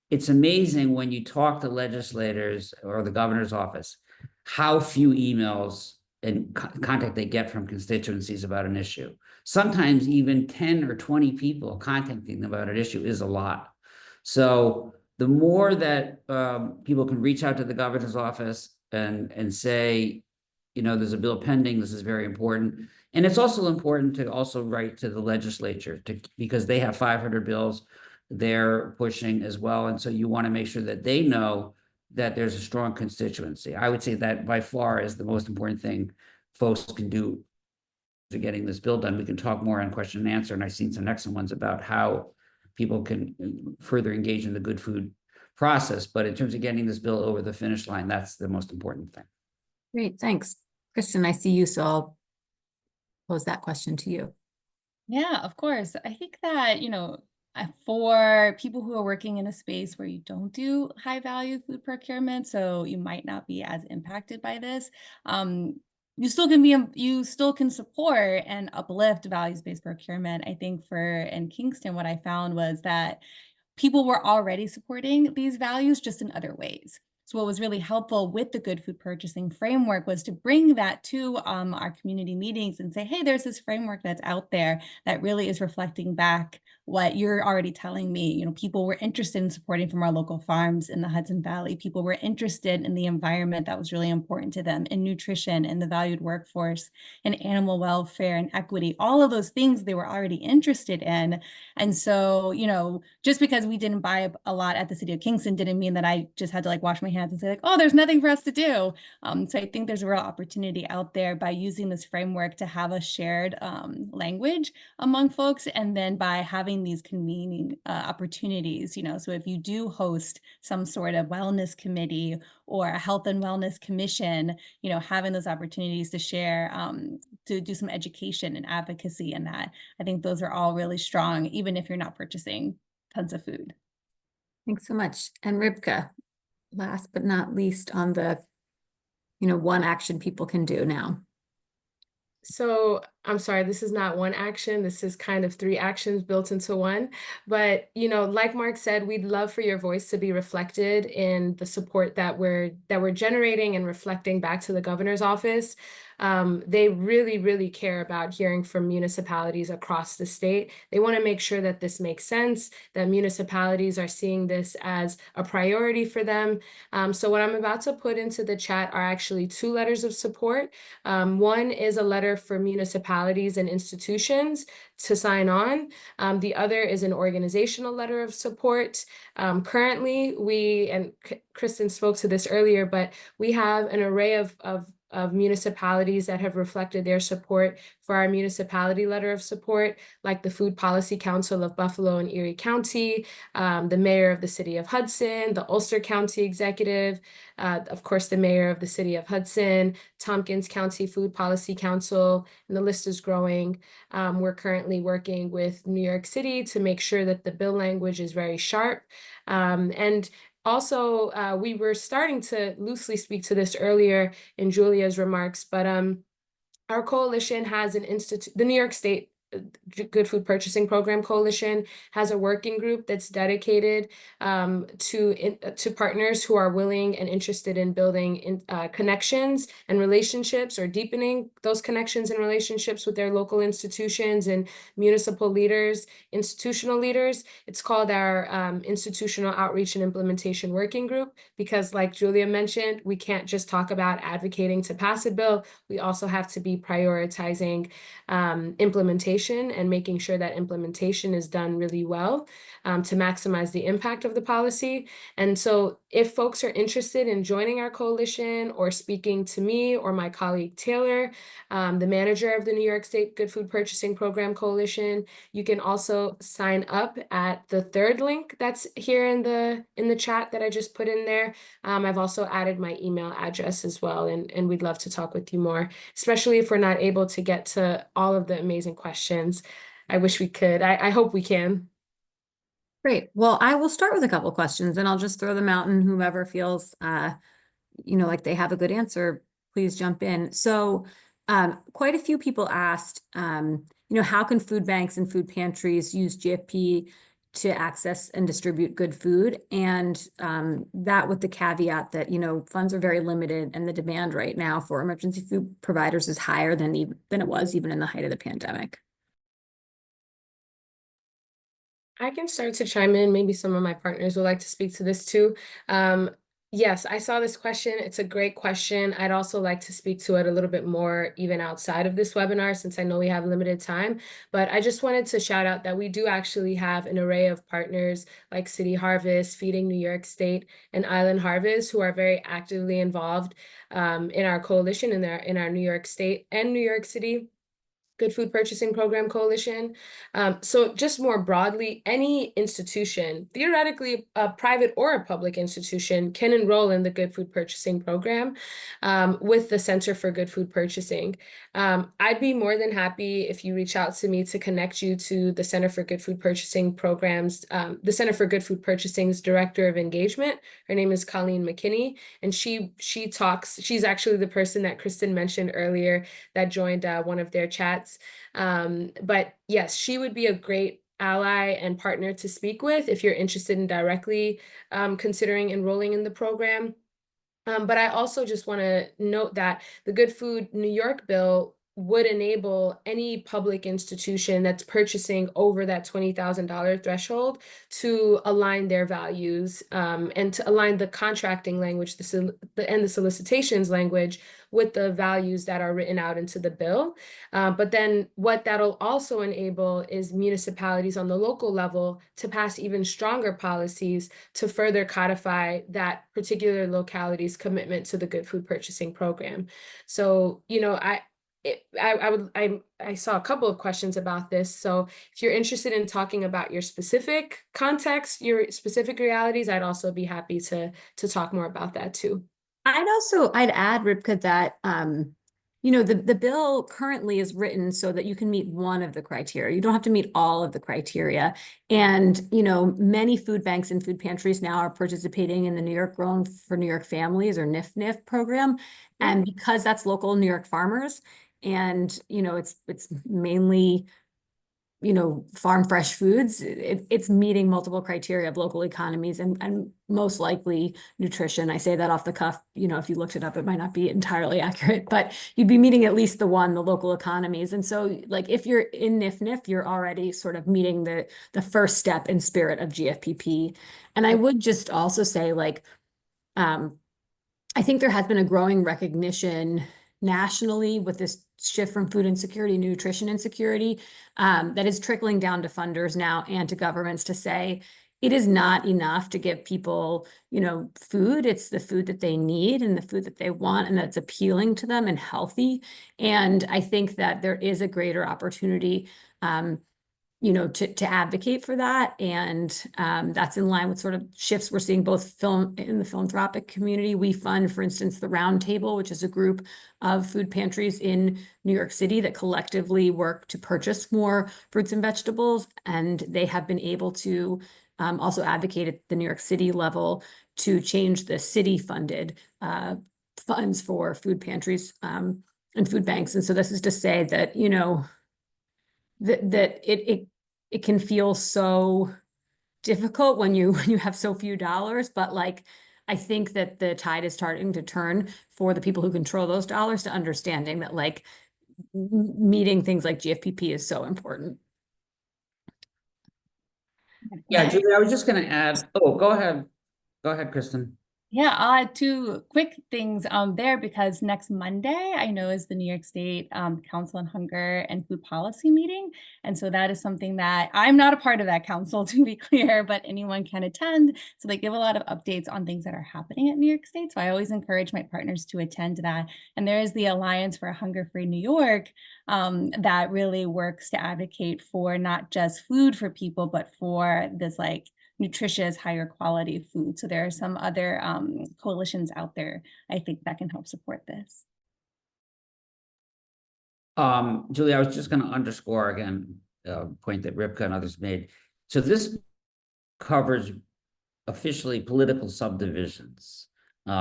It's amazing when you talk to legislators or the governor's office, how few emails and contact they get from constituencies about an issue. Sometimes even 10 or 20 people contacting them about an issue is a lot. So the more that people can reach out to the governor's office and say, you know, there's a bill pending, this is very important. And it's also important to also write to the legislature because they have 500 bills they're pushing as well. And so you want to make sure that they know that there's a strong constituency. I would say that by far is the most important thing folks can do to getting this bill done. We can talk more on question and answer, and I've seen some excellent ones about how people can further engage in the good food process. But in terms of getting this bill over the finish line, that's the most important thing. Great, thanks. Kristen, I see you, so I'll pose that question to you. Yeah, of course. I think that, for people who are working in a space where you don't do high value food procurement, so you might not be as impacted by this, you still can support and uplift values-based procurement. I think in Kingston, what I found was that people were already supporting these values just in other ways. So what was really helpful with the good food purchasing framework was to bring that to our community meetings and say, hey, there's this framework that's out there that really is reflecting back what you're already telling me. People were interested in supporting from our local farms in the Hudson Valley. People were interested in the environment that was really important to them, in nutrition, in the valued workforce, in animal welfare and equity. All of those things they were already interested in. And so, just because we didn't buy a lot at the City of Kingston didn't mean that I just had to wash my hands and say oh, there's nothing for us to do. So I think there's a real opportunity out there by using this framework to have a shared language among folks. And then by having these convening opportunities, so if you do host some sort of wellness committee or a health and wellness commission, having those opportunities to share, to do some education and advocacy in that. I think those are all really strong, even if you're not purchasing tons of food. Thanks so much. And Rivka, last but not least on the, one action people can do now. So I'm sorry, this is not one action. This is kind of 3 actions built into one. But, like Mark said, we'd love for your voice to be reflected in the support that we're generating and reflecting back to the governor's office. They really, really care about hearing from municipalities across the state. They want to make sure that this makes sense, that municipalities are seeing this as a priority for them. So what I'm about to put into the chat are actually 2 letters of support. One is a letter for municipalities and institutions to sign on. The other is an organizational letter of support. Currently, and Kristen spoke to this earlier, but we have an array of municipalities that have reflected their support for our municipality letter of support, like the Food Policy Council of Buffalo and Erie County, the mayor of the city of Hudson, the Ulster County executive, of course, the mayor of the city of Hudson, Tompkins County Food Policy Council, and the list is growing. We're currently working with New York City to make sure that the bill language is very sharp. And also, we were starting to loosely speak to this earlier in Julia's remarks, but our coalition has the New York State Good Food Purchasing Program Coalition has a working group that's dedicated to partners who are willing and interested in building connections and relationships, or deepening those connections and relationships with their local institutions and municipal leaders, institutional leaders. It's called our Institutional Outreach and Implementation Working Group, because like Julia mentioned, we can't just talk about advocating to pass a bill. We also have to be prioritizing implementation and making sure that implementation is done really well to maximize the impact of the policy. And so if folks are interested in joining our coalition or speaking to me or my colleague Taylor, the manager of the New York State Good Food Purchasing Program Coalition, you can also sign up at the 3rd link that's here in the chat that I just put in there. I've also added my email address as well, and we'd love to talk with you more, especially if we're not able to get to all of the amazing questions. I wish we could. I hope we can. Great. Well, I will start with a couple questions and I'll just throw them out, and whomever feels, like they have a good answer, please jump in. So quite a few people asked, how can food banks and food pantries use GFP to access and distribute good food? And that with the caveat that, funds are very limited and the demand right now for emergency food providers is higher than it was even in the height of the pandemic. I can start to chime in. Maybe some of my partners would like to speak to this too. Yes, I saw this question. It's a great question. I'd also like to speak to it a little bit more even outside of this webinar, since I know we have limited time. But I just wanted to shout out that we do actually have an array of partners like City Harvest, Feeding New York State, and Island Harvest, who are very actively involved in our coalition in our New York State and New York City Good Food Purchasing Program Coalition. So just more broadly, any institution, theoretically a private or a public institution, can enroll in the Good Food Purchasing Program with the Center for Good Food Purchasing. I'd be more than happy if you reach out to me to connect you to the Center for Good Food Purchasing Programs, the Center for Good Food Purchasing's Director of Engagement. Her name is Colleen McKinney, and she's actually the person that Kristen mentioned earlier that joined one of their chats. But yes, she would be a great ally and partner to speak with if you're interested in directly considering enrolling in the program. But I also just want to note that the Good Food New York bill would enable any public institution that's purchasing over that $20,000 threshold to align their values and to align the contracting language and the solicitations language with the values that are written out into the bill. But then what that'll also enable is municipalities on the local level to pass even stronger policies to further codify that particular locality's commitment to the Good Food Purchasing Program. So, you know, I saw a couple of questions about this. So if you're interested in talking about your specific context, your specific realities, I'd also be happy to talk more about that too. I'd add, Ribka, that you know, the bill currently is written so that you can meet one of the criteria. You don't have to meet all of the criteria. And, you know, many food banks and food pantries now are participating in the New York Grown for New York Families, or NYHealth program. And because that's local New York farmers, and, you know, it's mainly, you know, farm fresh foods, it's meeting multiple criteria of local economies and most likely nutrition. I say that off the cuff, you know, if you looked it up, it might not be entirely accurate, but you'd be meeting at least the local economies. And so, like, if you're in NYHealth, you're already sort of meeting the first step in spirit of GFPP. And I would just also say, like, I think there has been a growing recognition nationally with this shift from food insecurity, nutrition insecurity, that is trickling down to funders now and to governments to say it is not enough to give people, you know, food. It's the food that they need and the food that they want and that's appealing to them and healthy. And I think that there is a greater opportunity, you know, to advocate for that. And that's in line with sort of shifts we're seeing both in the philanthropic community. We fund, for instance, the Round Table, which is a group of food pantries in New York City that collectively work to purchase more fruits and vegetables. And they have been able to also advocate at the New York City level to change the city funded funds for food pantries and food banks. And so this is to say that, you know, that it can feel so difficult when you have so few dollars, but like I think that the tide is starting to turn for the people who control those dollars to understanding that, like, meeting things like GFPP is so important. Yeah, Julie, I was just going to add. Oh, go ahead, Kristen. Yeah, I'll add two quick things there, because next Monday, I know, is the New York State Council on Hunger and Food Policy meeting. And so that is something that I'm not a part of that council, to be clear, but anyone can attend. So they give a lot of updates on things that are happening at New York State. So I always encourage my partners to attend that. And there is the Alliance for a Hunger-Free New York that really works to advocate for not just food for people, but for this, like, nutritious, higher quality food. So there are some other coalitions out there, I think, that can help support this. Julie, I was just going to underscore again a point that Ribka and others made. So this covers officially political subdivisions,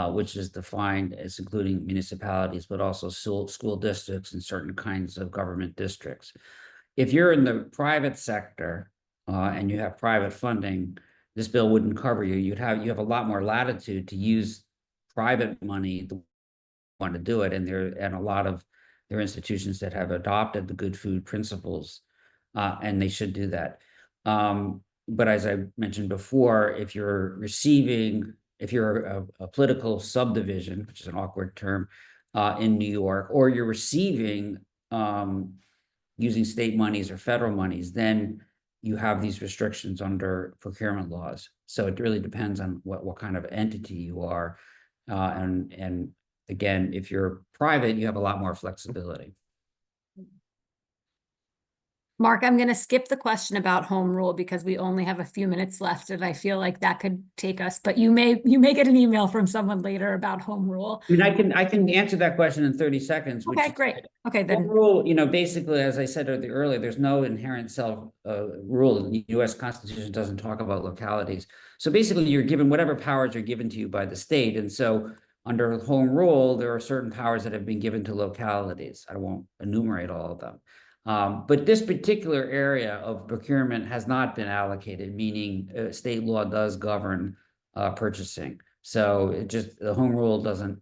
which is defined as including municipalities, but also school districts and certain kinds of government districts. If you're in the private sector and you have private funding, this bill wouldn't cover you. You have a lot more latitude to use private money to want to do it, and a lot of there are institutions that have adopted the good food principles, and they should do that. But as I mentioned before, if you're receiving if you're a political subdivision, which is an awkward term, in New York, or you're receiving using state monies or federal monies, then you have these restrictions under procurement laws. So it really depends on what kind of entity you are. And again, if you're private, you have a lot more flexibility. Mark, I'm going to skip the question about home rule because we only have a few minutes left, and I feel like that could take us. But you may get an email from someone later about home rule. I mean, I can answer that question in 30 seconds. Okay, great. Okay, then. Home rule, you know, basically, as I said earlier, there's no inherent self rule. The U.S. Constitution doesn't talk about localities. So basically, you're given whatever powers are given to you by the state, and so under home rule, there are certain powers that have been given to localities. I won't enumerate all of them. But this particular area of procurement has not been allocated, meaning state law does govern purchasing. So it just, the home rule doesn't,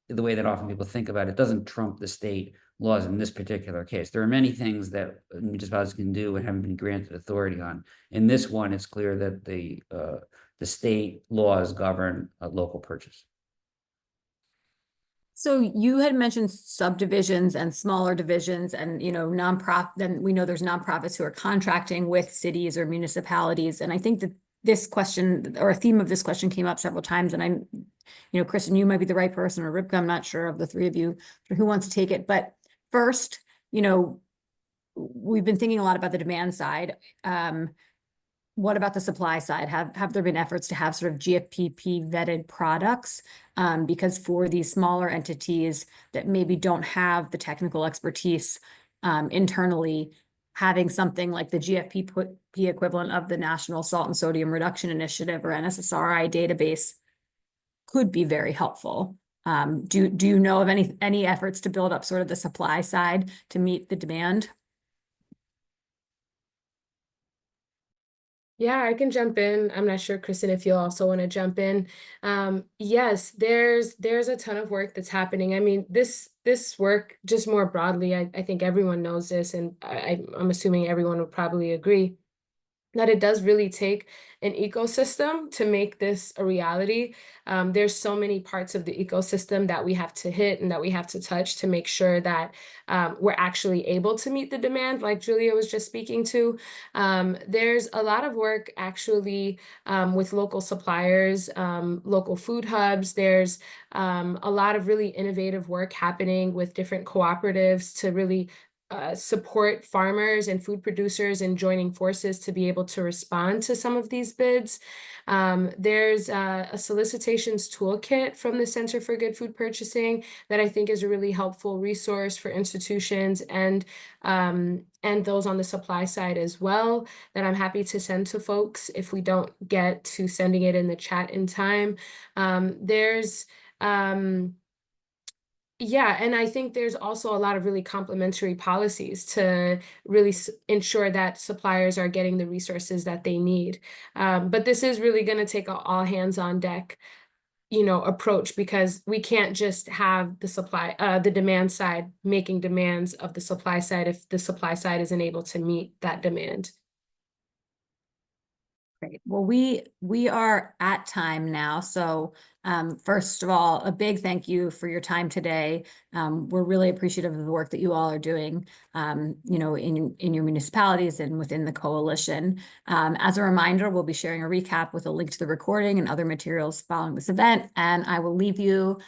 the way that often people think about it, doesn't trump the state laws in this particular case. There are many things that municipalities can do and haven't been granted authority on. In this one, it's clear that the state laws govern local purchase. So you had mentioned subdivisions and smaller divisions and, you know, nonprofit, then we know there's nonprofits who are contracting with cities or municipalities. And I think that this question or a theme of this question came up several times. And I'm, you know, Kristen, you might be the right person, or Ripka, I'm not sure of the three of you who wants to take it. But first, you know, we've been thinking a lot about the demand side. What about the supply side? Have there been efforts to have sort of GFPP vetted products? Because for these smaller entities that maybe don't have the technical expertise internally, having something like the GFPP equivalent of the National Salt and Sodium Reduction Initiative or NSSRI database could be very helpful. Do you know of any efforts to build up sort of the supply side to meet the demand? Yeah, I can jump in. I'm not sure, Kristen, if you also want to jump in. Yes, there's a ton of work that's happening. I mean, this work, just more broadly, I think everyone knows this, and I'm assuming everyone would probably agree that it does really take an ecosystem to make this a reality. There's so many parts of the ecosystem that we have to hit and that we have to touch to make sure that we're actually able to meet the demand, like Julia was just speaking to. There's a lot of work actually with local suppliers, local food hubs. There's a lot of really innovative work happening with different cooperatives to really support farmers and food producers in joining forces to be able to respond to some of these bids. There's a solicitations toolkit from the Center for Good Food Purchasing that I think is a really helpful resource for institutions and those on the supply side as well, that I'm happy to send to folks if we don't get to sending it in the chat in time. Yeah, and I think there's also a lot of really complementary policies to really ensure that suppliers are getting the resources that they need. But this is really going to take an all hands on deck, you know, approach, because we can't just have the demand side making demands of the supply side if the supply side isn't able to meet that demand. Great. Well, we are at time now. So first of all, a big thank you for your time today. We're really appreciative of the work that you all are doing, you know, in your municipalities and within the coalition. As a reminder, we'll be sharing a recap with a link to the recording and other materials following this event. And I will leave you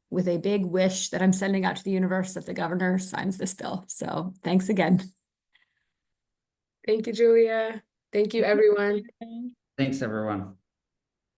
with a big wish that I'm sending out to the universe that the governor signs this bill. So thanks again. Thank you, Julia. Thank you, everyone. Thanks, everyone.